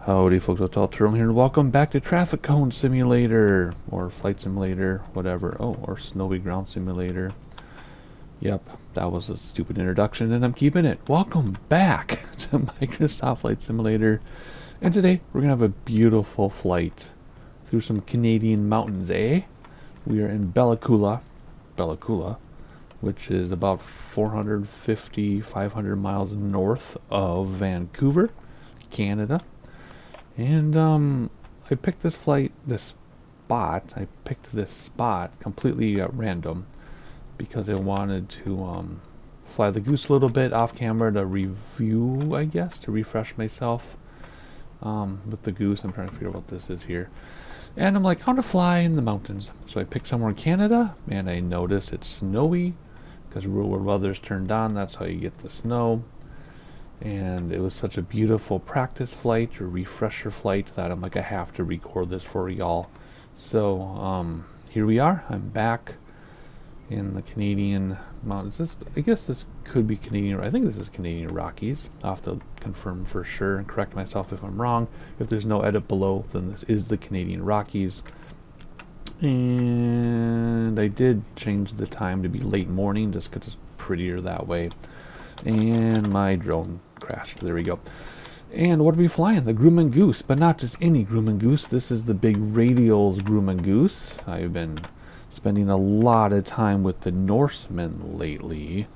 Howdy folks, it's Alterum here and welcome back to Traffic Cone Simulator, or Flight Simulator, whatever. Oh, or Snowy Ground Simulator. Yep, that was a stupid introduction and I'm keeping it. Welcome back to Microsoft Flight Simulator. And today we're going to have a beautiful flight through some Canadian mountains, eh? We are in Coola, which is about 450, 500 miles north of Vancouver, Canada. And I picked this spot completely at random because I wanted to fly the Goose a little bit off camera to review, I guess, to refresh myself with the Goose. I'm trying to figure out what this is here. And I'm like, I want to fly in the mountains. So I picked somewhere in Canada, and I noticed it's snowy because real world weather's turned on. That's how you get the snow. And it was such a beautiful practice flight or refresher flight that I'm like, I have to record this for y'all. So here we are. I'm back in the Canadian mountains. I guess this could be Canadian. I think this is Canadian Rockies. I'll have to confirm for sure and correct myself if I'm wrong. If there's no edit below, then this is the Canadian Rockies. And I did change the time to be late morning just because it's prettier that way. And my drone crashed. There we go. And what are we flying? The Grumman Goose, but not just any Grumman Goose. This is the big Radials Grumman Goose. I've been spending a lot of time with the Norsemen lately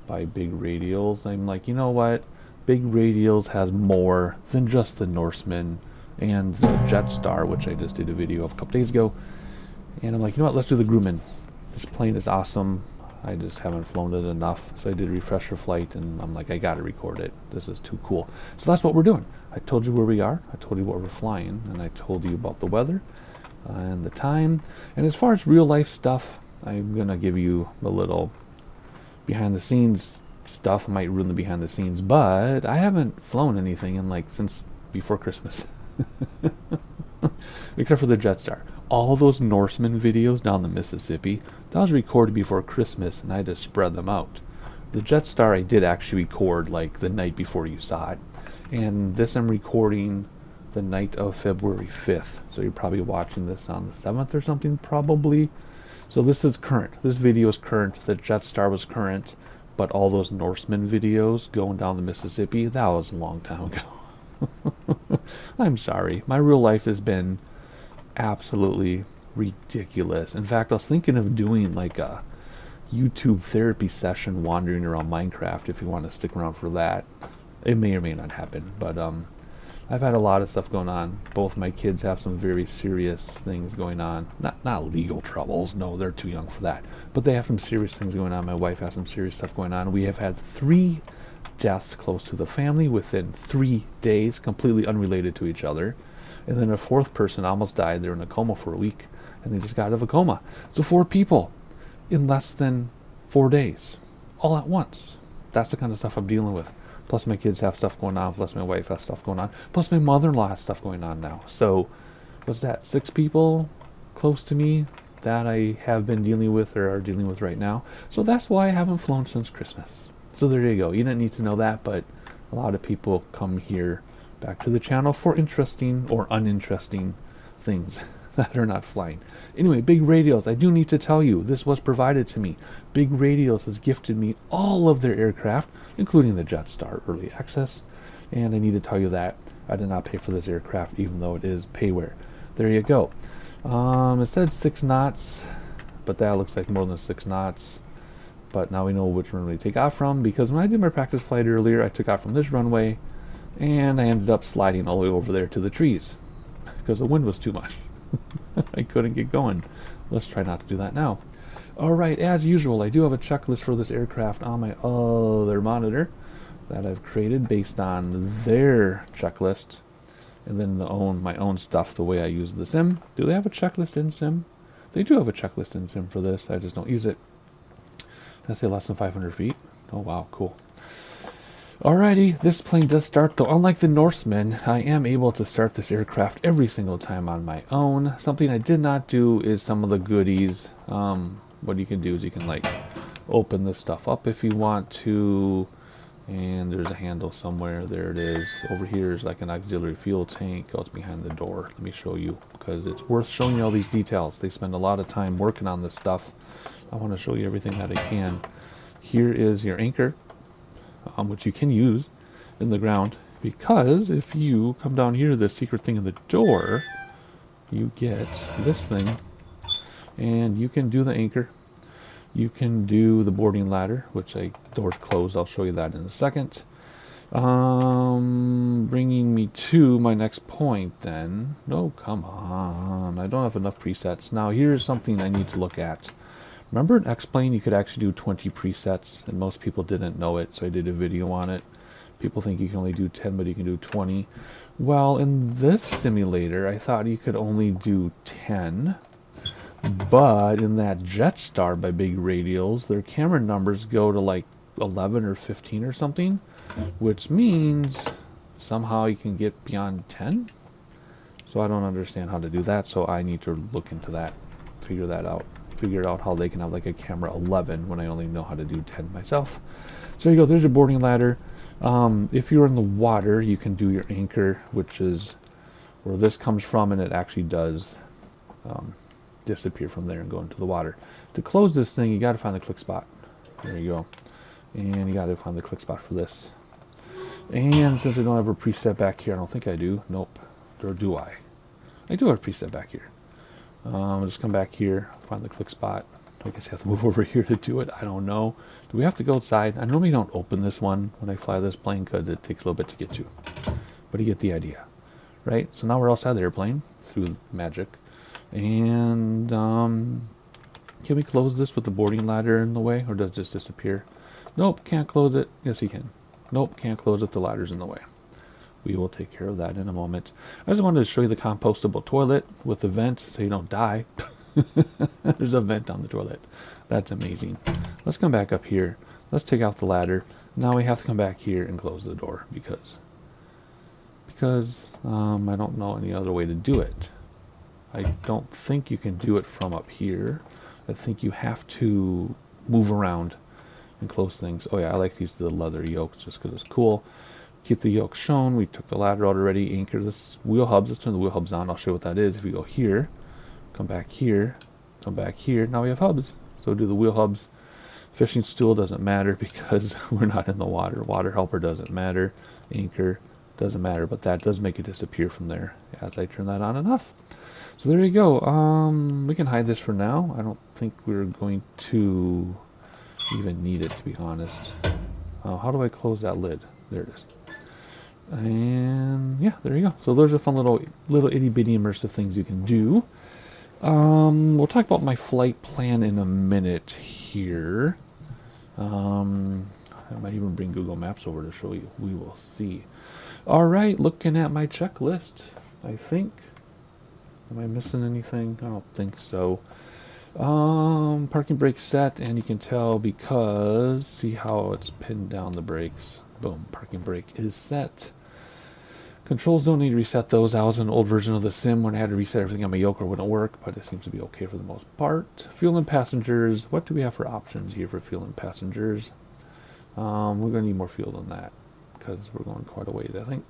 by big Radials. I'm like, you know what? Big Radials has more than just the Norsemen and the Jetstar, which I just did a video of a couple days ago. And I'm like, you know what? Let's do the Grumman. This plane is awesome. I just haven't flown it enough, so I did a refresher flight, and I'm like, I gotta record it. This is too cool. So that's what we're doing. I told you where we are, I told you what we're flying, and I told you about the weather and the time. And as far as real life stuff, I'm gonna give you a little behind the scenes stuff. I might ruin the behind the scenes, but I haven't flown anything in since before Christmas. Except for the Jetstar. All those Norseman videos down the Mississippi, that was recorded before Christmas, and I just spread them out. The Jetstar I did actually record the night before you saw it, and this I'm recording the night of February 5th, so you're probably watching this on the 7th or something probably. So this is current. This video is current. The Jetstar was current, but all those Norseman videos going down the Mississippi, that was a long time ago. I'm sorry. My real life has been absolutely ridiculous. In fact, I was thinking of doing a YouTube therapy session wandering around Minecraft if you want to stick around for that. It may or may not happen, but I've had a lot of stuff going on. Both my kids have some very serious things going on. Not legal troubles, no, they're too young for that, but they have some serious things going on. My wife has some serious stuff going on. We have had 3 deaths close to the family within 3 days, completely unrelated to each other. And then a 4th person almost died. They were in a coma for a week, and they just got out of a coma. So 4 people in less than 4 days, all at once. That's the kind of stuff I'm dealing with. Plus my kids have stuff going on, plus my wife has stuff going on, plus my mother-in-law has stuff going on now. So what's that, 6 people close to me that I have been dealing with or are dealing with right now. So that's why I haven't flown since Christmas. So there you go. You didn't need to know that, but a lot of people come here back to the channel for interesting or uninteresting things that are not flying. Anyway, Big Radials, I do need to tell you, this was provided to me. Big Radials has gifted me all of their aircraft, including the Jetstar Early Access, and I need to tell you that I did not pay for this aircraft, even though it is payware. There you go. It said 6 knots, but that looks like more than 6 knots. But now we know which runway to take off from, because when I did my practice flight earlier, I took off from this runway, and I ended up sliding all the way over there to the trees because the wind was too much. I couldn't get going. Let's try not to do that now. Alright, as usual, I do have a checklist for this aircraft on my other monitor that I've created based on their checklist, and then my own stuff, the way I use the sim. Do they have a checklist in sim? They do have a checklist in sim for this. I just don't use it. Did I say less than 500 feet? Oh wow, cool. Alrighty, this plane does start, though unlike the Norsemen, I am able to start this aircraft every single time on my own. Something I did not do is some of the goodies. What you can do is you can open this stuff up if you want to, And there's a handle somewhere. There it is. Over here is like an auxiliary fuel tank. Goes behind the door. Let me show you, because it's worth showing you all these details. They spend a lot of time working on this stuff. I want to show you everything that I can. Here is your anchor, which you can use in the ground, because if you come down here, the secret thing in the door, you get this thing, and you can do the anchor. You can do the boarding ladder, which door's closed. I'll show you that in a second. Bringing me to my next point then. No, come on. I don't have enough presets. Now here's something I need to look at. Remember in X-Plane you could actually do 20 presets, and most people didn't know it, so I did a video on it. People think you can only do 10, but you can do 20. Well, in this simulator, I thought you could only do 10. But in that Jetstar by Big Radials, their camera numbers go to like 11 or 15 or something, which means somehow you can get beyond 10. So I don't understand how to do that, so I need to look into that, figure out how they can have like a camera 11 when I only know how to do 10 myself. So there you go, there's your boarding ladder. If you're in the water, you can do your anchor, which is where this comes from, and it actually does disappear from there and go into the water. To close this thing, you got to find the click spot. There you go. And you got to find the click spot for this. And since I don't have a preset back here, I don't think I do. Nope. Or do I? I do have a preset back here. I'll just come back here, find the click spot. I guess you have to move over here to do it. I don't know. Do we have to go outside? I normally don't open this one when I fly this plane because it takes a little bit to get to. But you get the idea, right? So now we're outside the airplane through magic. And can we close this with the boarding ladder in the way, or does it just disappear? Nope, can't close it. Yes, you can. Nope, can't close it. The ladder's in the way. We will take care of that in a moment. I just wanted to show you the compostable toilet with the vent so you don't die. There's a vent on the toilet. That's amazing. Let's come back up here. Let's take out the ladder. Now we have to come back here and close the door because I don't know any other way to do it. I don't think you can do it from up here. I think you have to move around and close things. Oh yeah, I like to use the leather yokes just because it's cool. Keep the yoke shown. We took the ladder out already. Anchor this wheel hubs. Let's turn the wheel hubs on. I'll show you what that is. If we go here, come back here, come back here. Now we have hubs. So do the wheel hubs. Fishing stool doesn't matter because we're not in the water. Water helper doesn't matter. Anchor doesn't matter, but that does make it disappear from there as I turn that on and off. So there you go. We can hide this for now. I don't think we're going to even need it, to be honest. How do I close that lid? There it is. And yeah, there you go. So those are fun little itty bitty immersive things you can do. We'll talk about my flight plan in a minute here. I might even bring Google Maps over to show you. We will see. All right, looking at my checklist, I think. Am I missing anything? I don't think so. Parking brake set, and you can tell because see how it's pinned down the brakes. Boom, parking brake is set. Controls don't need to reset those. I was in an old version of the sim when I had to reset everything on my yoke or it wouldn't work, but it seems to be okay for the most part. Fuel and passengers. What do we have for options here for fuel and passengers? We're going to need more fuel than that because we're going quite a ways, I think.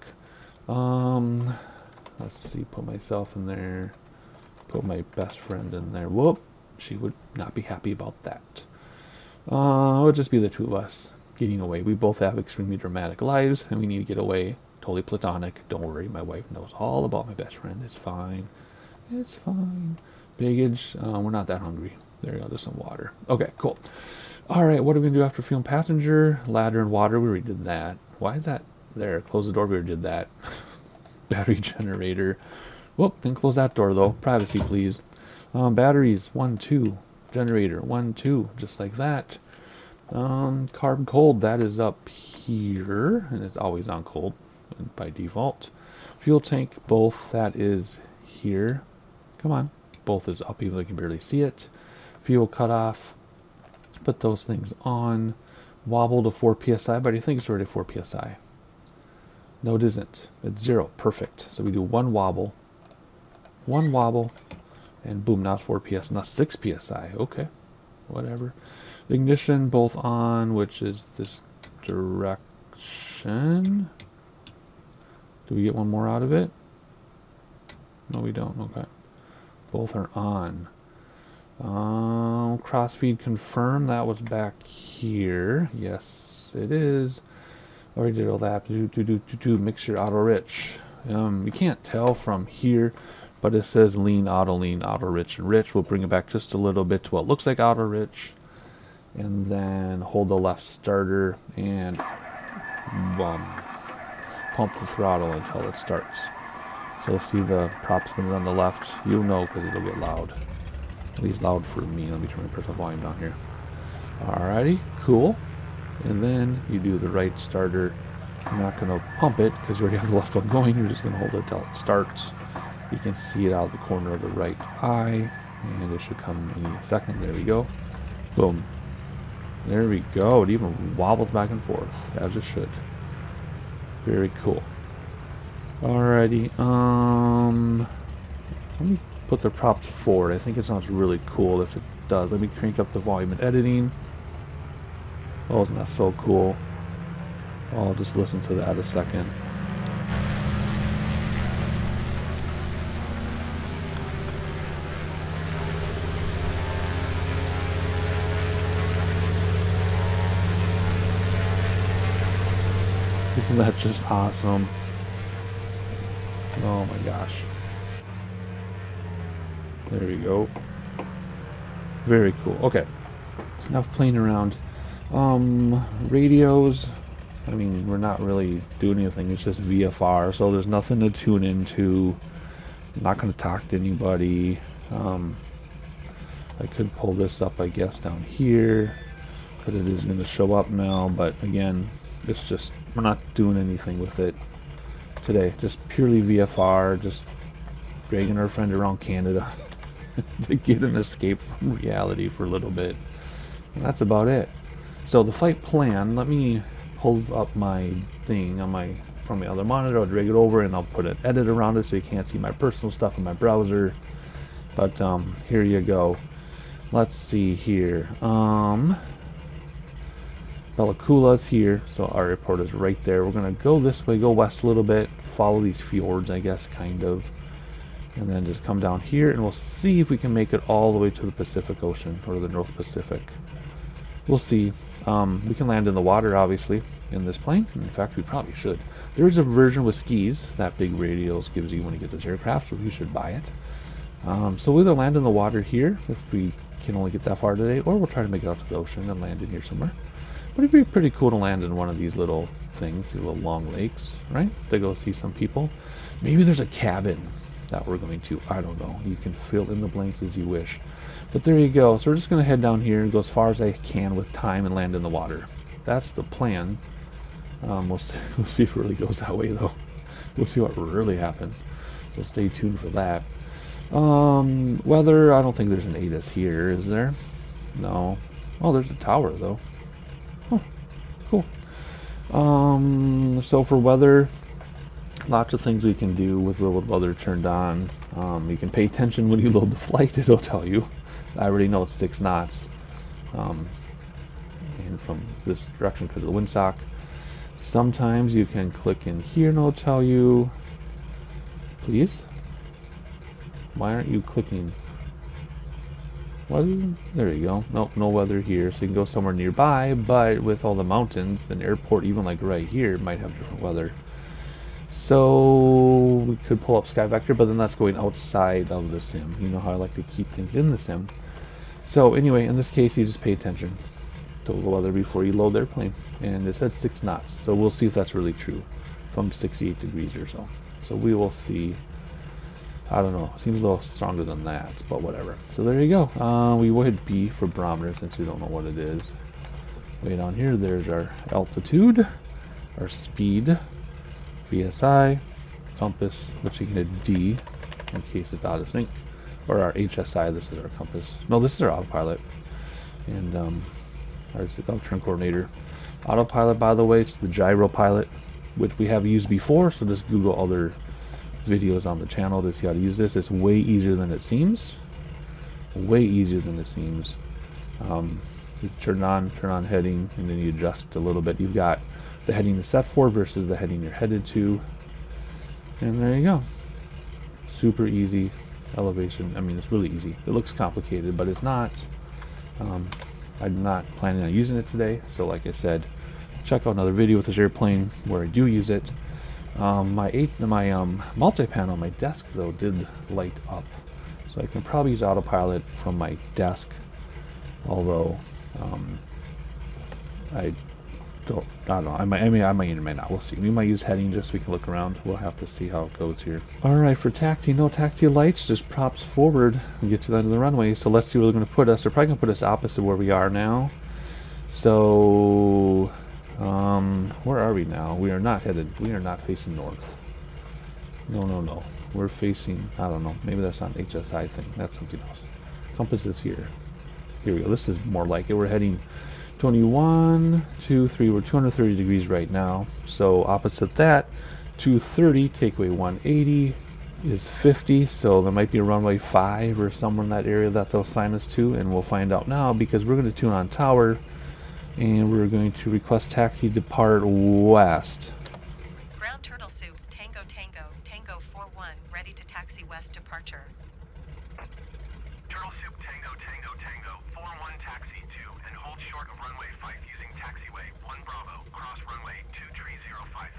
Let's see, put myself in there, put my best friend in there. Whoop, she would not be happy about that. It would just be the two of us getting away. We both have extremely dramatic lives, and we need to get away. Totally platonic. Don't worry, my wife knows all about my best friend. It's fine. It's fine. Baggage, we're not that hungry. There you go, there's some water. Okay, cool. All right, what are we going to do after fuel and passenger? Ladder and water, we already did that. Why is that there? Close the door, we already did that. Battery generator. Whoop, didn't close that door though. Privacy, please. Batteries, 1, 2. Generator, 1, 2. Just like that. Carb cold, that is up here. And it's always on cold by default. Fuel tank, both, that is here. Come on. Both is up even though you can barely see it. Fuel cutoff. Put those things on. Wobble to 4 psi, but I think it's already 4 psi. No, it isn't. It's 0. Perfect. So we do one wobble, and boom, now it's 4 ps. Now 6 psi. Okay, whatever. Ignition both on, which is this direct suspension. Do we get one more out of it? No, we don't. Okay. Both are on. Crossfeed confirm. That was back here. Yes, it is. Already did all that. Mixture auto rich. You can't tell from here, but it says lean, auto rich, and rich. We'll bring it back just a little bit to what looks like auto rich. And then hold the left starter and pump the throttle until it starts. So see the prop spinner on the left. You'll know because it'll get loud. At least loud for me. Let me turn my personal volume down here. Alrighty, cool. And then you do the right starter. You're not going to pump it because you already have the left one going. You're just going to hold it until it starts. You can see it out of the corner of the right eye. And it should come any second. There we go. Boom. There we go. It even wobbles back and forth, as it should. Very cool. Alrighty. Let me put the props forward. I think it sounds really cool if it does. Let me crank up the volume in editing. Oh, isn't that so cool? I'll just listen to that a second. Isn't that just awesome? Oh my gosh. There we go. Very cool. Okay. Enough playing around. Radios. I mean, we're not really doing anything. It's just VFR, so there's nothing to tune into. I'm not going to talk to anybody. I could pull this up, I guess, down here. But it is going to show up now. But again, it's just, we're not doing anything with it today. Just purely VFR, just dragging our friend around Canada to get an escape from reality for a little bit. And that's about it. So the flight plan, let me pull up my thing on from my other monitor. I'll drag it over and I'll put an edit around it so you can't see my personal stuff in my browser. But here you go. Let's see here. Coola's here, so our airport is right there. We're gonna go this way, go west a little bit, follow these fjords, I guess, kind of, and then just come down here, and we'll see if we can make it all the way to the Pacific Ocean, or the North Pacific. We'll see. We can land in the water, obviously, in this plane. In fact, we probably should. There is a version with skis that Big Radials gives you when you get this aircraft, so you should buy it. So we'll either land in the water here, if we can only get that far today, or we'll try to make it out to the ocean and land in here somewhere. But it'd be pretty cool to land in one of these little things, these little long lakes, right? To go see some people. Maybe there's a cabin that we're going to. I don't know. You can fill in the blanks as you wish. But there you go. So we're just going to head down here and go as far as I can with time and land in the water. That's the plan. We'll see if it really goes that way, though. We'll see what really happens. So stay tuned for that. Weather, I don't think there's an ATIS here, is there? No. Oh, there's a tower, though. Cool. So for weather, lots of things we can do with real weather turned on. You can pay attention when you load the flight. It'll tell you. I already know it's 6 knots. And from this direction because of the windsock. Sometimes you can click in here and it'll tell you. Please? Why aren't you clicking? Weather? There you go. Nope, no weather here. So you can go somewhere nearby, but with all the mountains, an airport, even like right here, might have different weather. So we could pull up Sky Vector, but then that's going outside of the sim. You know how I like to keep things in the sim. So anyway, in this case, you just pay attention to the weather before you load the airplane. And it said 6 knots, so we'll see if that's really true from 68 degrees or so. So we will see. I don't know. Seems a little stronger than that, but whatever. So there you go. We will hit B for barometer since we don't know what it is. Way down here, there's our altitude, our speed, VSI, compass, which you can hit D in case it's out of sync, or our HSI. This is our compass. No, this is our autopilot, and our turn coordinator. Autopilot, by the way, it's the gyro pilot, which we have used before. So just Google other videos on the channel to see how to use this. It's way easier than it seems. Way easier than it seems. You turn on heading, and then you adjust a little bit. You've got the heading is set for versus the heading you're headed to. And there you go. Super easy elevation. I mean, it's really easy. It looks complicated, but it's not. I'm not planning on using it today, so like I said, check out another video with this airplane where I do use it. My multi-panel on my desk though did light up, so I can probably use autopilot from my desk, although I don't know. I might or might not. We'll see. We might use heading just so we can look around. We'll have to see how it goes here. Alright, for taxi, no taxi lights, just props forward and get to the end of the runway. So let's see where they're going to put us. They're probably going to put us opposite where we are now. So, where are we now? We are not facing north. No. We're facing, I don't know. Maybe that's not an HSI thing. That's something else. Compass is here. Here we go. This is more like it. We're heading 21, 2, 3, we're 230 degrees right now. So opposite that, 230, take away 180 is 50. So there might be a runway 5 or somewhere in that area that they'll assign us to, and we'll find out now because we're going to tune on tower and we're going to request taxi depart west. Ground turtle soup, Tango, Tango 41, ready to taxi west departure. Turtle soup, Tango, 41 taxi 2 and hold short of runway 5 using taxiway 1 Bravo, cross runway 2305.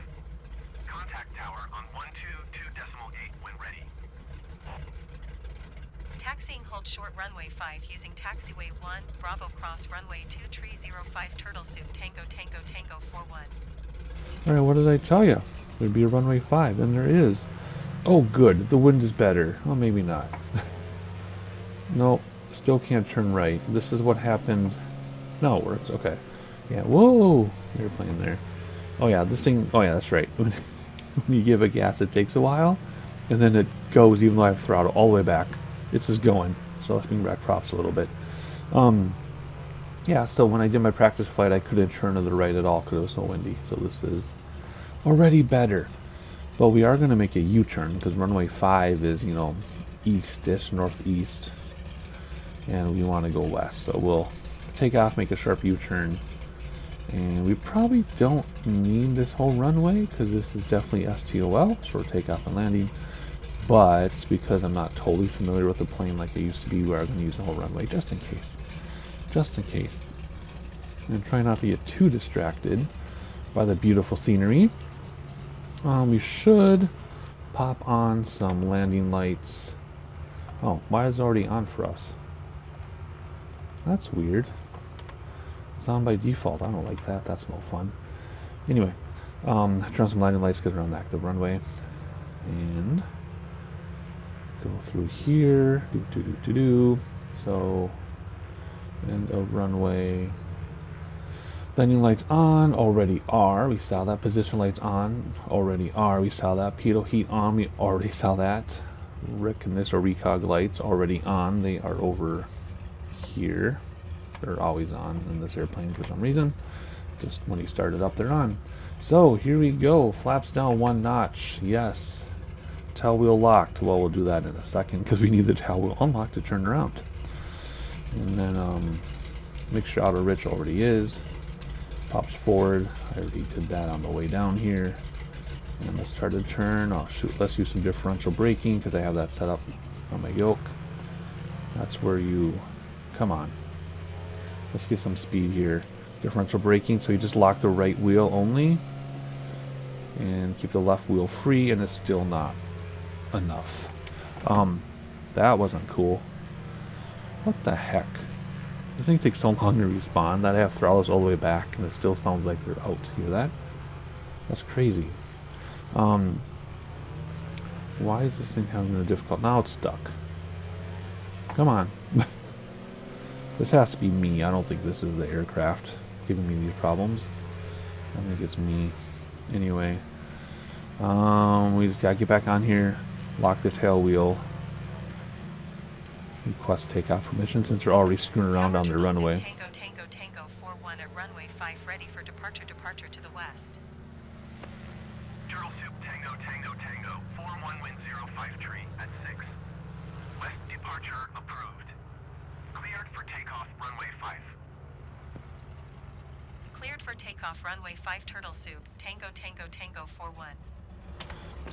Contact tower on 122.8 when ready. Taxiing hold short runway 5 using taxiway 1 Bravo, cross runway 2305. Turtle soup, Tango, Tango 41. Alright, what did I tell you? There'd be a runway 5, and there is. Oh good, the wind is better. Well, maybe not. Nope. Still can't turn right. This is what happened. No, it works. Okay. Yeah. Whoa! Airplane there. Oh yeah, this thing. Oh yeah, that's right. When you give it gas, it takes a while, and then it goes. Even though I have throttle all the way back, it's just going. So let's bring back props a little bit. Yeah. So when I did my practice flight, I couldn't turn to the right at all because it was so windy. So this is already better. But we are going to make a U-turn because runway 5 is, you know, east-ish, northeast. And we want to go west, so we'll take off, make a sharp U-turn, and we probably don't need this whole runway because this is definitely STOL, short takeoff and landing, but because I'm not totally familiar with the plane like I used to be, we are going to use the whole runway just in case, and try not to get too distracted by the beautiful scenery. We should pop on some landing lights. Oh, why is it already on for us? That's weird. It's on by default. I don't like that. That's no fun. Anyway, turn on some landing lights because we're on the active runway. And go through here. So, end of runway. Landing lights on. Already are. We saw that. Position lights on. Already are. We saw that. Pitot heat on. We already saw that. Recog lights already on. They are over here. They're always on in this airplane for some reason. Just when you start it up, they're on. So here we go. Flaps down 1 notch. Yes. Tail wheel locked. Well, we'll do that in a second because we need the tail wheel unlocked to turn around. And then make sure outer rich already is. Pops forward. I already did that on the way down here. And let's try to turn. Oh shoot, let's use some differential braking because I have that set up on my yoke. That's where you, come on. Let's get some speed here. Differential braking, so you just lock the right wheel only and keep the left wheel free, and it's still not enough. That wasn't cool. What the heck? This thing takes so long to respawn that I have throttles all the way back and it still sounds like they're out. Hear that? That's crazy. Why is this thing having a difficult? Now it's stuck. Come on. This has to be me. I don't think this is the aircraft giving me these problems. I think it's me. Anyway, we just gotta get back on here, lock the tail wheel, request takeoff permission since we're already screwing around on the runway. Tango 41 at runway 5 ready for departure to the west. Turtle soup, Tango 41 wind 05 tree at 6. West departure approved. Cleared for takeoff runway 5. Cleared Hold for takeoff runway 5 turtle soup, Tango Tango Tango 41.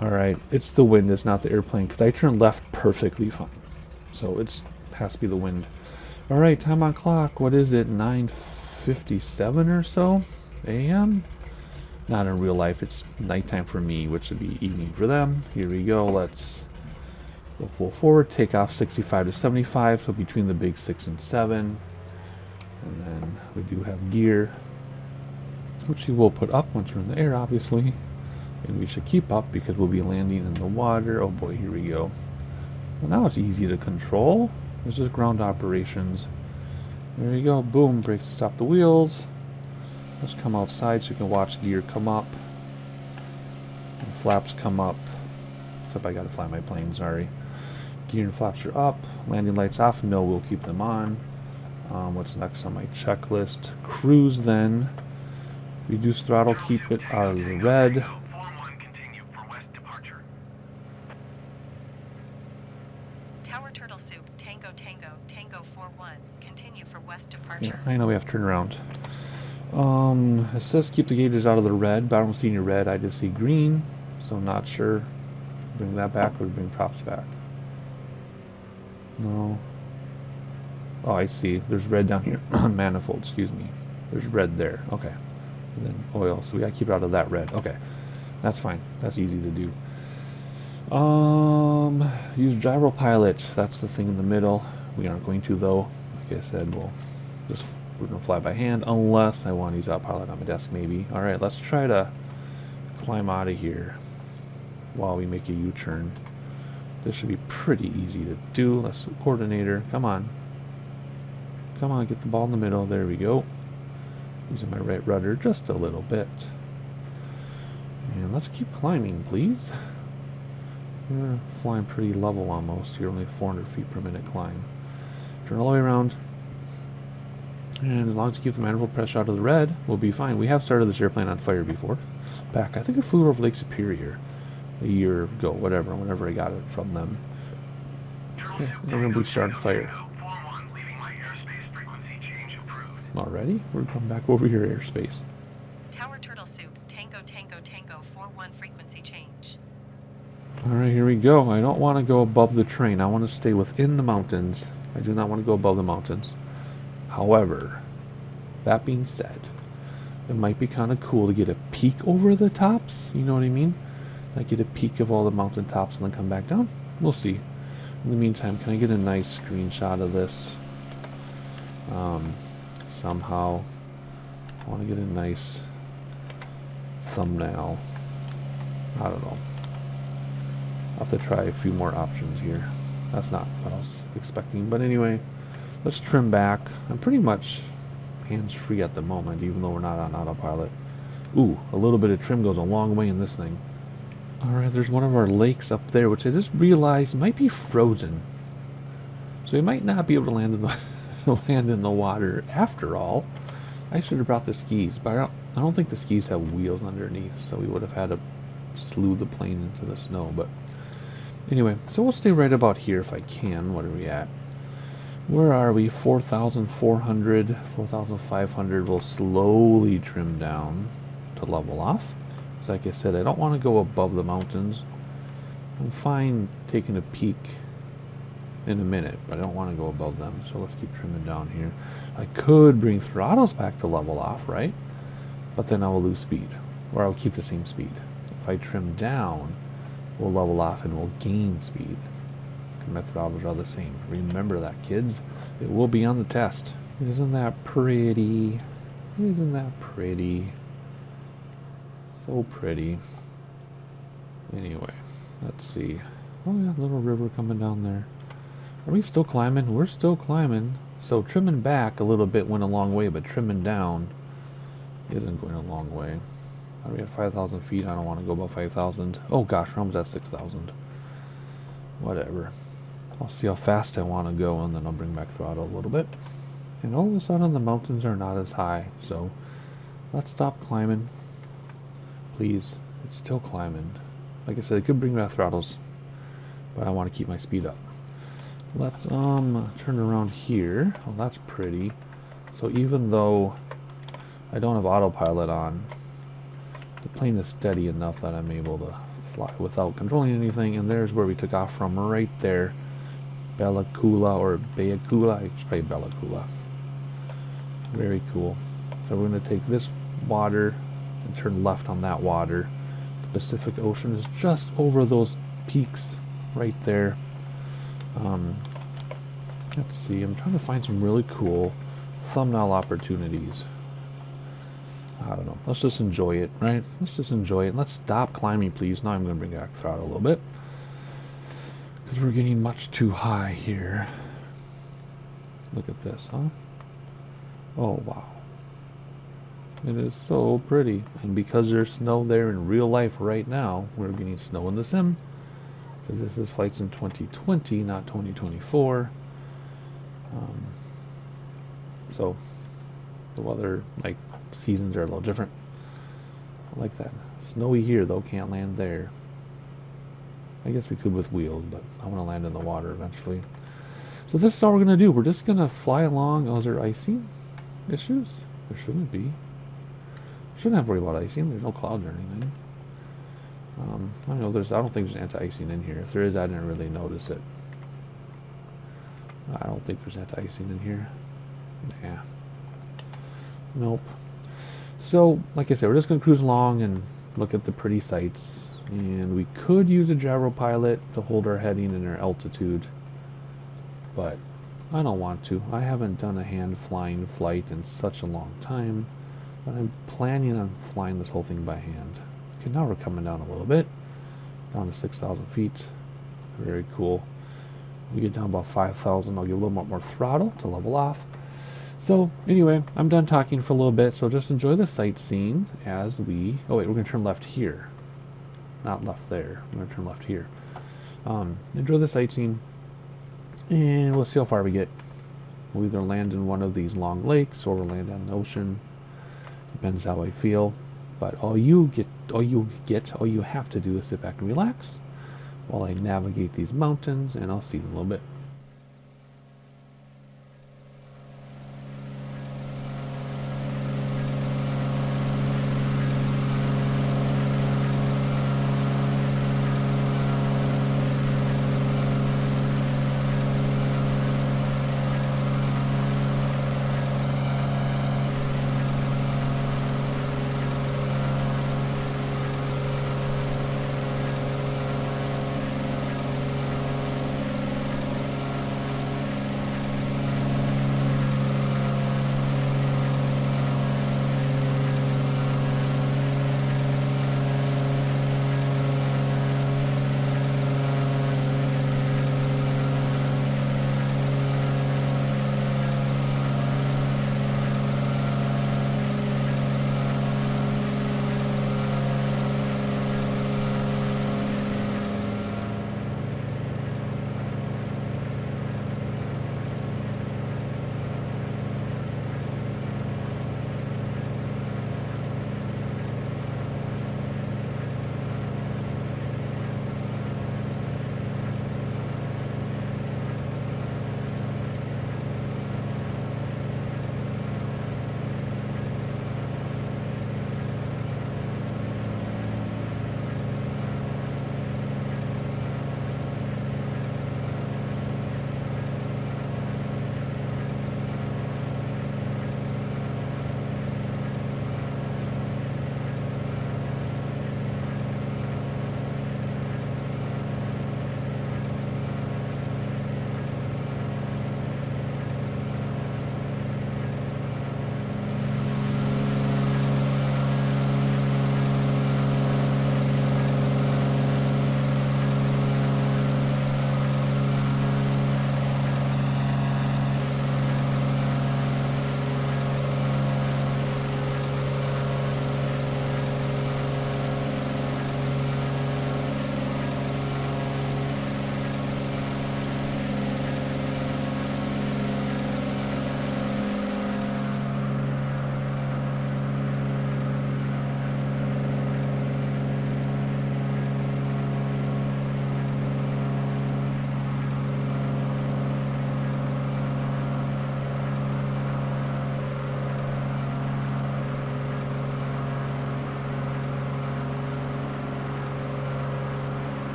Alright, it's the wind, it's not the airplane, because I turned left perfectly fine. So it has to be the wind. Alright, time on clock. What is it? 9:57 or so a.m.? Not in real life, it's nighttime for me, which would be evening for them. Here we go, let's go full forward, take off 65 to 75, so between the big 6 and 7. And then we do have gear, which we will put up once we're in the air, obviously. And we should keep up because we'll be landing in the water. Oh boy, here we go. Well, now it's easy to control. This is ground operations. There you go, boom, brakes to stop the wheels. Let's come outside so you can watch gear come up. And flaps come up. Except I gotta fly my plane, sorry. Gear and flaps are up. Landing lights off, no, we'll keep them on. What's next on my checklist? Cruise then. Reduce throttle, keep it out of the red. Tower turtle soup, Tango Tango Tango 41. Continue for west departure. Yeah, I know we have to turn around. It says keep the gauges out of the red, but I don't see any red, I just see green. So I'm not sure. Bring that back or bring props back. No. Oh, I see. There's red down here. Manifold, excuse me. There's red there. Okay. And then oil. So we gotta keep it out of that red. Okay. That's fine. That's easy to do. Use gyro pilot. That's the thing in the middle. We aren't going to though. Like I said, we're gonna fly by hand unless I want to use autopilot on my desk maybe. Alright, let's try to climb out of here while we make a U-turn. This should be pretty easy to do. Let's coordinator. Come on. Come on, get the ball in the middle. There we go. Using my right rudder just a little bit. And let's keep climbing, please. We're flying pretty level almost. You're only 400 feet per minute climb. Turn all the way around. And as long as you keep the manifold pressure out of the red, we'll be fine. We have started this airplane on fire before. Back, I think it flew over Lake Superior a year ago, whenever I got it from them. Yeah, I remember we started fire. Already? We're coming back over your airspace. Tower turtle soup, Tango Tango Tango 41 frequency change. Alright, here we go. I don't want to go above the train. I want to stay within the mountains. I do not want to go above the mountains. However, that being said, it might be kind of cool to get a peek over the tops. You know what I mean? Like get a peek of all the mountain tops and then come back down. We'll see. In the meantime, can I get a nice screenshot of this? Somehow. I want to get a nice thumbnail. I don't know. I'll have to try a few more options here. That's not what I was expecting. But anyway, let's trim back. I'm pretty much hands-free at the moment, even though we're not on autopilot. Ooh, a little bit of trim goes a long way in this thing. Alright, there's one of our lakes up there, which I just realized might be frozen. So we might not be able to land in the land in the water after all. I should have brought the skis, but I don't think the skis have wheels underneath, so we would have had to slew the plane into the snow. But anyway, so we'll stay right about here if I can. What are we at? Where are we? 4,400, 4,500. We'll slowly trim down to level off. Like I said, I don't want to go above the mountains. I'm fine taking a peek in a minute, but I don't want to go above them. So let's keep trimming down here. I could bring throttles back to level off, right? But then I will lose speed, or I'll keep the same speed. If I trim down, we'll level off and we'll gain speed. My throttles are the same. Remember that, kids. It will be on the test. Isn't that pretty? Isn't that pretty? So pretty. Anyway, let's see. Oh yeah, little river coming down there. Are we still climbing? We're still climbing. So trimming back a little bit went a long way, but trimming down isn't going a long way. Are we at 5,000 feet? I don't want to go above 5,000. Oh gosh, we're almost at 6,000. Whatever. I'll see how fast I want to go, and then I'll bring back throttle a little bit. And all of a sudden the mountains are not as high, so let's stop climbing. Please. It's still climbing. Like I said, I could bring back throttles, but I want to keep my speed up. Let's turn around here. Oh, that's pretty. So even though I don't have autopilot on. The plane is steady enough that I'm able to fly without controlling anything, and there's where we took off from, right there. Bella Coola, or Bella Coola, it's probably Bella Coola. Very cool. So we're going to take this water and turn left on that water. The Pacific Ocean is just over those peaks right there. Let's see, I'm trying to find some really cool thumbnail opportunities. I don't know. Let's just enjoy it, right? Let's just enjoy it. Let's stop climbing, please. Now I'm going to bring back throttle a little bit, because we're getting much too high here. Look at this, huh? Oh, wow. It is so pretty. And because there's snow there in real life right now, we're getting snow in the sim. Because this is flights in 2020, not 2024. So the weather, like, seasons are a little different. I like that. Snowy here, though. Can't land there. I guess we could with wheels, but I want to land in the water eventually. So this is all we're going to do. We're just going to fly along. Oh, is there icing issues? There shouldn't be. Shouldn't have to worry about icing. There's no clouds or anything. I don't know. I don't think there's anti-icing in here. If there is, I didn't really notice it. I don't think there's anti-icing in here. Yeah. Nope. So, like I said, we're just going to cruise along and look at the pretty sights. And we could use a gyro pilot to hold our heading and our altitude. But I don't want to. I haven't done a hand flying flight in such a long time. But I'm planning on flying this whole thing by hand. Okay, now we're coming down a little bit. Down to 6,000 feet. Very cool. We get down about 5,000. I'll give a little more throttle to level off. So, anyway, I'm done talking for a little bit. So just enjoy the sightseeing as we... Oh, wait, we're going to turn left here. Not left there. We're going to turn left here. Enjoy the sightseeing. And we'll see how far we get. We'll either land in one of these long lakes or we'll land on the ocean. Depends how I feel. But all you have to do is sit back and relax while I navigate these mountains, and I'll see you in a little bit.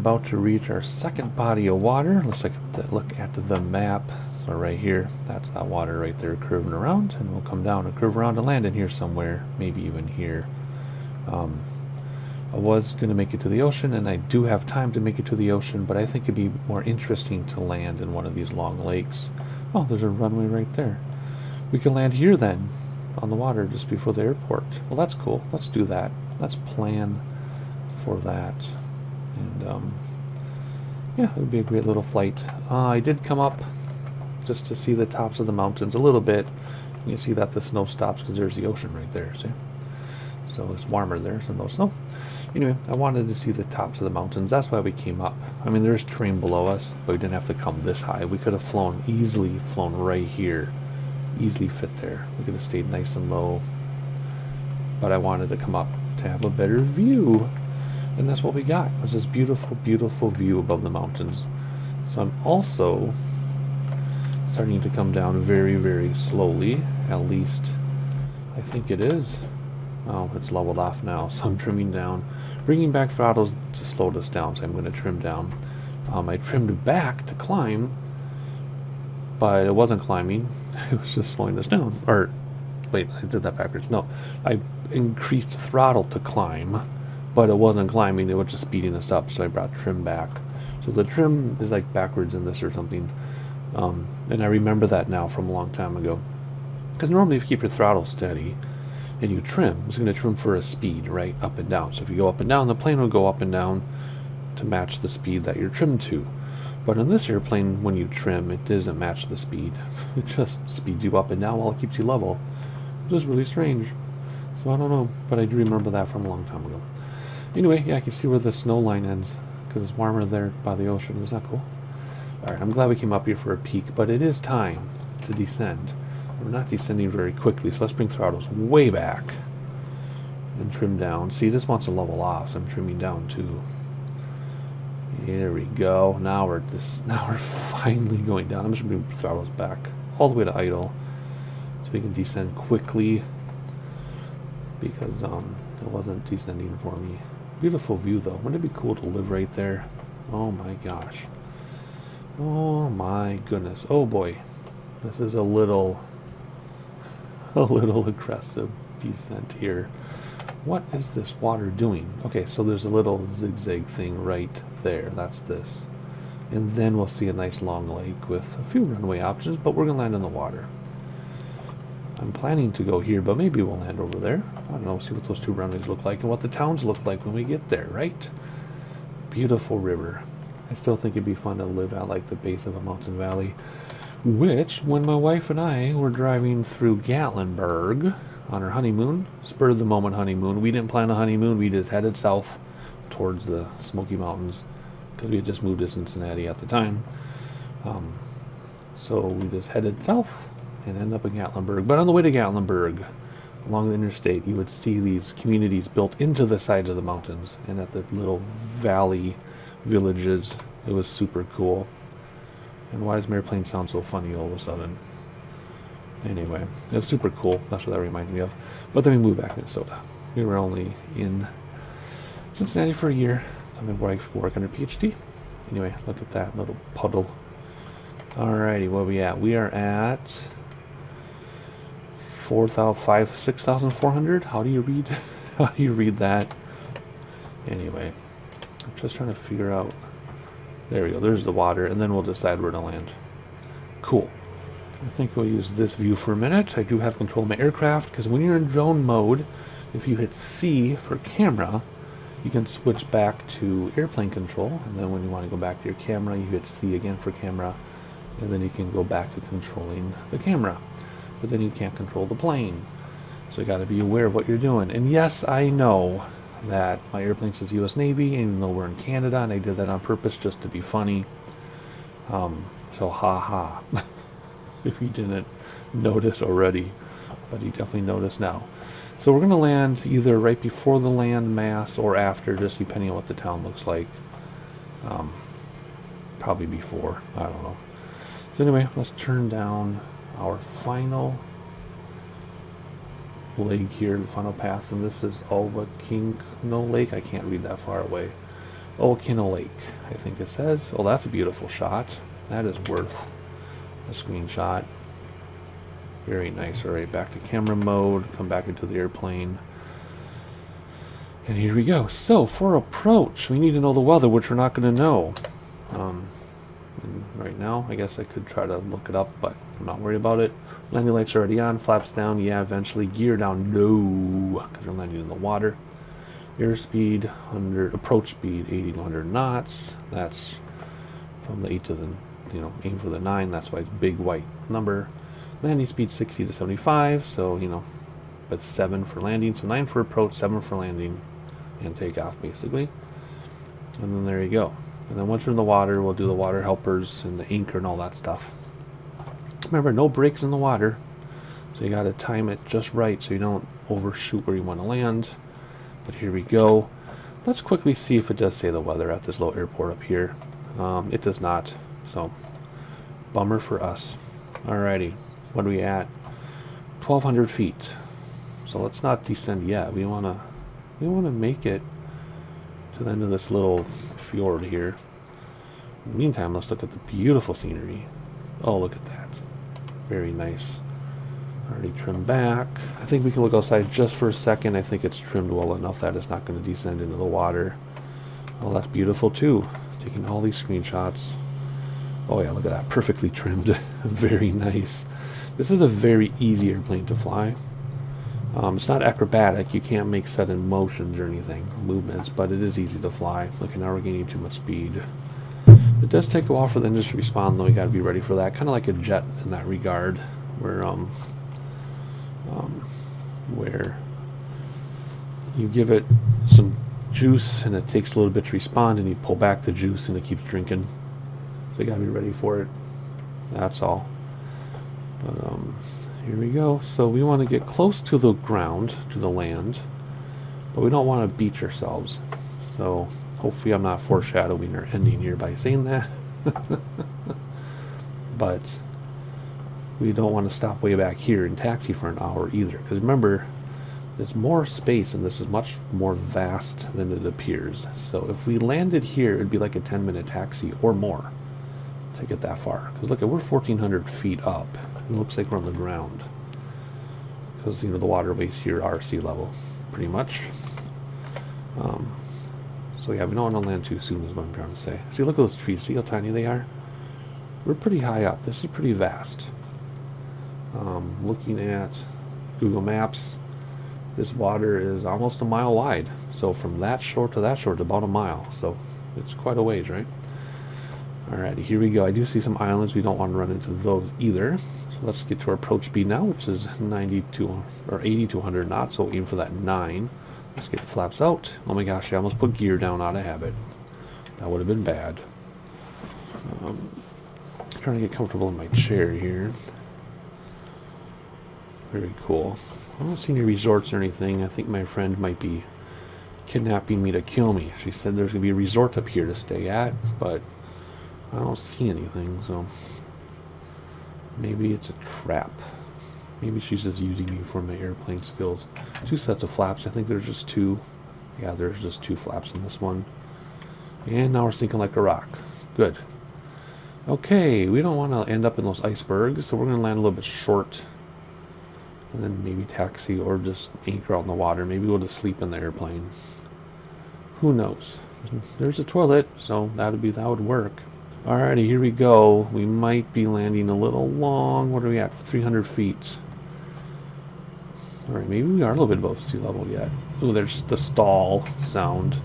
about to reach our second body of water. Let's look at the map. So right here, that's that water right there curving around, and we'll come down and curve around and land in here somewhere, maybe even here. I was going to make it to the ocean, and I do have time to make it to the ocean, but I think it'd be more interesting to land in one of these long lakes. Oh, there's a runway right there. We can land here then, on the water just before the airport. Well, that's cool. Let's do that. Let's plan for that. And yeah, it would be a great little flight. I did come up just to see the tops of the mountains a little bit. You can see that the snow stops because there's the ocean right there, see? So it's warmer there, so no snow. Anyway, I wanted to see the tops of the mountains. That's why we came up. I mean, there's terrain below us, but we didn't have to come this high. We could have easily flown right here. Easily fit there. We could have stayed nice and low. But I wanted to come up to have a better view. And that's what we got. It was this beautiful, beautiful view above the mountains. So I'm also starting to come down very, very slowly. At least, I think it is. Oh, it's leveled off now, so I'm trimming down. Bringing back throttles to slow us down, so I'm going to trim down. I trimmed back to climb, but it wasn't climbing. It was just slowing us down. Or, wait, I did that backwards. No, I increased throttle to climb, but it wasn't climbing. It was just speeding us up, so I brought trim back. So the trim is like backwards in this or something. And I remember that now from a long time ago. Because normally if you keep your throttle steady, and you trim, it's going to trim for a speed, right, up and down. So if you go up and down, the plane will go up and down to match the speed that you're trimmed to. But in this airplane, when you trim, it doesn't match the speed. It just speeds you up and down while it keeps you level. Which is really strange. So I don't know, but I do remember that from a long time ago. Anyway, yeah, I can see where the snow line ends, because it's warmer there by the ocean. Isn't that cool? Alright, I'm glad we came up here for a peek, but it is time to descend. We're not descending very quickly, so let's bring throttles way back and trim down. See, this wants to level off, so I'm trimming down too. There we go. Now we're finally going down. I'm just going to bring throttles back all the way to idle, so we can descend quickly, because it wasn't descending for me. Beautiful view though. Wouldn't it be cool to live right there? Oh my gosh. Oh my goodness. Oh boy. This is a little aggressive descent here. What is this water doing? Okay, so there's a little zigzag thing right there. That's this. And then we'll see a nice long lake with a few runway options, but we're going to land in the water. I'm planning to go here, but maybe we'll land over there. I don't know, see what those two runways look like and what the towns look like when we get there, right? Beautiful river. I still think it'd be fun to live at like the base of a mountain valley. Which, when my wife and I were driving through Gatlinburg on our honeymoon, spur of the moment honeymoon, we didn't plan a honeymoon, we just headed south towards the Smoky Mountains, because we had just moved to Cincinnati at the time. So we just headed south and ended up in Gatlinburg. But on the way to Gatlinburg, along the interstate, you would see these communities built into the sides of the mountains, and at the little valley villages. It was super cool. And why does my airplane sound so funny all of a sudden? Anyway, it was super cool. That's what that reminded me of. But then we moved back to Minnesota. We were only in Cincinnati for a year. My wife worked on her PhD. Anyway, look at that little puddle. Alrighty, where are we at? We are at 6,400. How do you read? How do you read that? Anyway, I'm just trying to figure out. There we go. There's the water, and then we'll decide where to land. Cool. I think we'll use this view for a minute. I do have control of my aircraft, because when you're in drone mode, if you hit C for camera, you can switch back to airplane control, and then when you want to go back to your camera, you hit C again for camera, and then you can go back to controlling the camera. But then you can't control the plane. So you got to be aware of what you're doing. And yes, I know that my airplane says U.S. Navy, even though we're in Canada, and I did that on purpose just to be funny. So ha if you didn't notice already, but you definitely notice now. So we're going to land either right before the land mass or after, just depending on what the town looks like. Probably before, I don't know. So anyway, let's turn down our final lake here, the final path, and this is Oweekeno Lake. I can't read that far away. Oweekeno Lake, I think it says. Oh, that's a beautiful shot. That is worth a screenshot. Very nice. Alright, back to camera mode. Come back into the airplane. And here we go. So, for approach, we need to know the weather, which we're not going to know. And right now, I guess I could try to look it up, but I'm not worried about it. Landing lights are already on. Flaps down. Yeah, eventually. Gear down. No, because we're landing in the water. Airspeed, approach speed, 80 to 100 knots. That's from the 8 to the, aim for the 9. That's why it's big white number. Landing speed 60 to 75, so, but 7 for landing. So 9 for approach, 7 for landing, and takeoff, basically. And then there you go. And then once we're in the water, we'll do the water helpers and the anchor and all that stuff. Remember, no brakes in the water, so you got to time it just right so you don't overshoot where you want to land. But here we go. Let's quickly see if it does say the weather at this little airport up here. It does not, so bummer for us. Alrighty, what are we at? 1,200 feet. So let's not descend yet. We wanna make it to the end of this little fjord here. In the meantime, let's look at the beautiful scenery. Oh, look at that. Very nice. Already trimmed back. I think we can look outside just for a second. I think it's trimmed well enough that it's not going to descend into the water. Oh, that's beautiful too. Taking all these screenshots. Oh yeah, look at that. Perfectly trimmed. Very nice. This is a very easy airplane to fly. It's not acrobatic. You can't make sudden motions or anything, movements, but it is easy to fly. Look, now we're gaining too much speed. It does take a while for the engine to respond, though. You got to be ready for that. Kind of like a jet in that regard, where you give it some juice and it takes a little bit to respond, and you pull back the juice and it keeps drinking. So you got to be ready for it. That's all. But here we go. So we want to get close to the ground, to the land, but we don't want to beach ourselves. So hopefully I'm not foreshadowing or ending here by saying that. But we don't want to stop way back here and taxi for an hour either, because remember, there's more space and this is much more vast than it appears. So if we landed here, it'd be like a 10-minute taxi or more to get that far. Because look, we're 1,400 feet up. It looks like we're on the ground, because the waterways here are sea level, pretty much. So yeah, we don't want to land too soon, is what I'm trying to say. See, look at those trees. See how tiny they are? We're pretty high up. This is pretty vast. Looking at Google Maps, this water is almost a mile wide. So from that shore to that shore, it's about a mile. So it's quite a ways, right? Alrighty, here we go. I do see some islands. We don't want to run into those either. So let's get to our approach speed now, which is 92 or 80 to 100 knots. So aim for that 9. Let's get the flaps out. Oh my gosh, I almost put gear down out of habit. That would have been bad. Trying to get comfortable in my chair here. Very cool. I don't see any resorts or anything. I think my friend might be kidnapping me to kill me. She said there's going to be a resort up here to stay at, but I don't see anything, so maybe it's a trap. Maybe she's just using me for my airplane skills. 2 sets of flaps. I think there's just 2. Yeah, there's just 2 flaps in this one. And now we're sinking like a rock. Good. Okay, we don't want to end up in those icebergs, so we're going to land a little bit short. And then maybe taxi or just anchor out in the water. Maybe we'll just sleep in the airplane. Who knows? There's a toilet, so that would work. Alrighty, here we go. We might be landing a little long. What are we at? 300 feet. Alright, maybe we are a little bit above sea level yet. Ooh, there's the stall sound,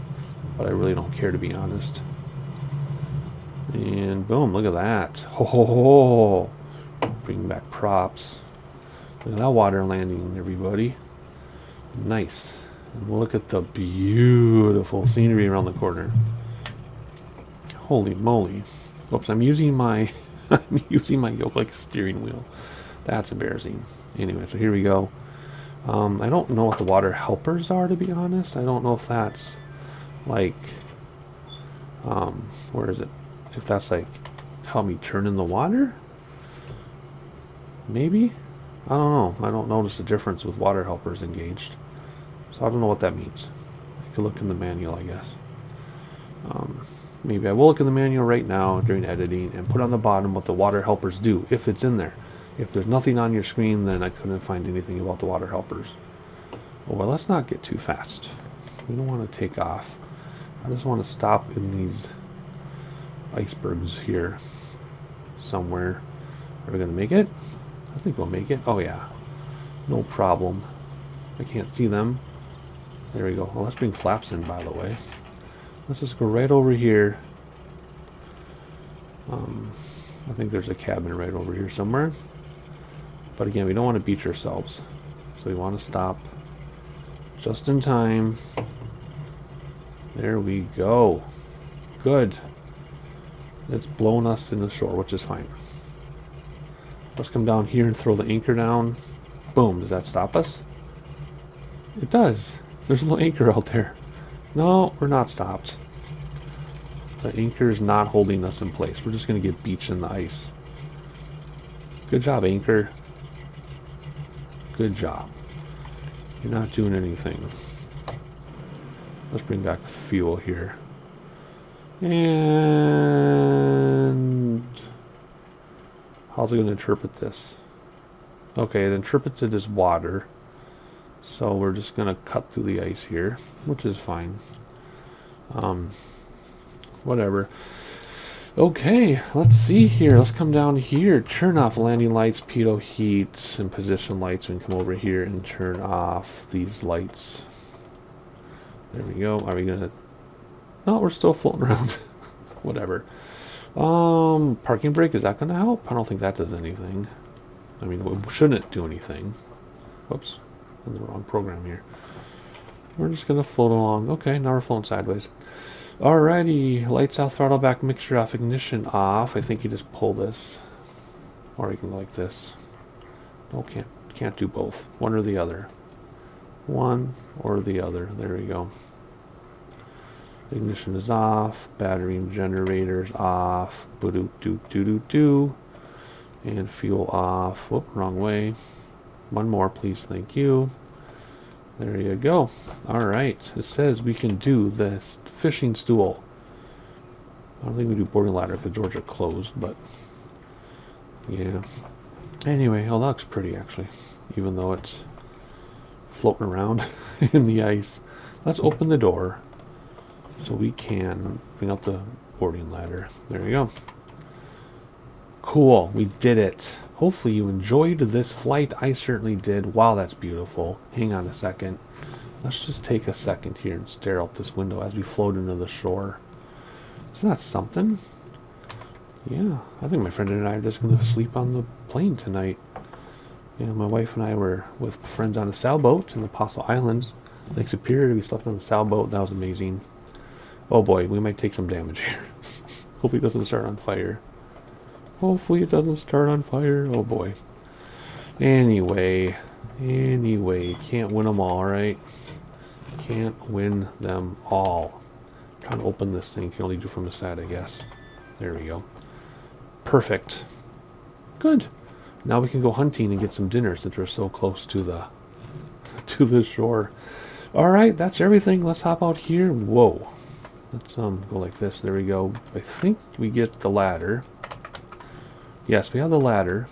but I really don't care, to be honest. And boom, look at that. Ho ho ho! Bring back props. Look at that water landing, everybody. Nice. And we'll look at the beautiful scenery around the corner. Holy moly. Oops, I'm using my yoke like a steering wheel. That's embarrassing. Anyway, so here we go. I don't know what the water helpers are, to be honest. I don't know if that's like where is it? If that's like help me turn in the water? Maybe? I don't know. I don't notice a difference with water helpers engaged. So I don't know what that means. I could look in the manual, I guess. Maybe I will look in the manual right now during editing and put on the bottom what the water helpers do, if it's in there. If there's nothing on your screen, then I couldn't find anything about the water helpers. Oh, well, let's not get too fast. We don't want to take off. I just want to stop in these icebergs here somewhere. Are we going to make it? I think we'll make it. Oh, yeah. No problem. I can't see them. There we go. Well, let's bring flaps in, by the way. Let's just go right over here. I think there's a cabin right over here somewhere. But again, we don't want to beach ourselves. So we want to stop just in time. There we go. Good. It's blown us in the shore, which is fine. Let's come down here and throw the anchor down. Boom. Does that stop us? It does. There's a little anchor out there. No, we're not stopped. The anchor is not holding us in place. We're just going to get beached in the ice. Good job, anchor. Good job. You're not doing anything. Let's bring back fuel here. And how's it going to interpret this? Okay, it interprets it as water. So we're just going to cut through the ice here, which is fine. Whatever. Okay, let's see here. Let's come down here. Turn off landing lights, pitot heat, and position lights. We can come over here and turn off these lights. There we go. Are we going to... No, we're still floating around. Whatever. Parking brake, is that going to help? I don't think that does anything. I mean, it shouldn't do anything. Whoops. In the wrong program here. We're just going to float along. Okay, now we're floating sideways. Alrighty, lights out, throttle back, mixture off, ignition off. I think you just pull this. Or you can go like this. No, can't do both. One or the other. One or the other. There we go. Ignition is off. Battery and generators off. Boo-doo-doo-doo-doo-doo. And fuel off. Whoop, wrong way. One more, please. Thank you. There you go. Alright. It says we can do this fishing stool. I don't think we do boarding ladder because doors are closed, but yeah. Anyway, oh, that looks pretty actually, even though it's floating around in the ice. Let's open the door so we can bring up the boarding ladder. There we go. Cool, we did it. Hopefully you enjoyed this flight. I certainly did. Wow, that's beautiful. Hang on a second. Let's just take a second here and stare out this window as we float into the shore. Isn't that something? Yeah, I think my friend and I are just going to sleep on the plane tonight. You know, my wife and I were with friends on a sailboat in the Apostle Islands, Lake Superior. We slept on the sailboat. That was amazing. Oh boy, we might take some damage here. Hopefully it doesn't start on fire. Hopefully it doesn't start on fire. Oh boy. Anyway, can't win them all, right? Can't win them all. I'm trying to open this thing. Can only do from the side, I guess. There we go. Perfect. Good. Now we can go hunting and get some dinner since we're so close to the shore. All right, that's everything. Let's hop out here. Whoa. Let's go like this. There we go. I think we get the ladder. Yes, we have the ladder.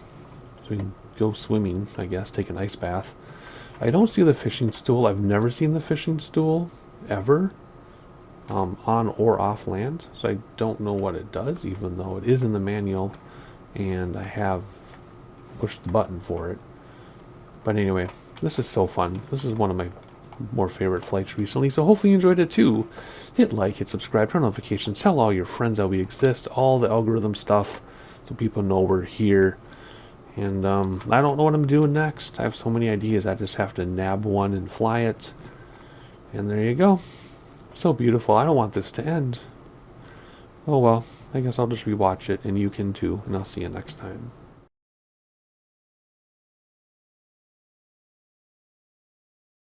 So we can go swimming, I guess, take an ice bath. I don't see the fishing stool. I've never seen the fishing stool ever on or off land. So I don't know what it does, even though it is in the manual and I have pushed the button for it. But anyway, this is so fun. This is one of my more favorite flights recently, so hopefully you enjoyed it too. Hit like, hit subscribe, turn on notifications, tell all your friends that we exist, all the algorithm stuff, so people know we're here. And I don't know what I'm doing next. I have so many ideas. I just have to nab one and fly it. And there you go. So beautiful. I don't want this to end. Oh well, I guess I'll just rewatch it, and you can too. And I'll see you next time.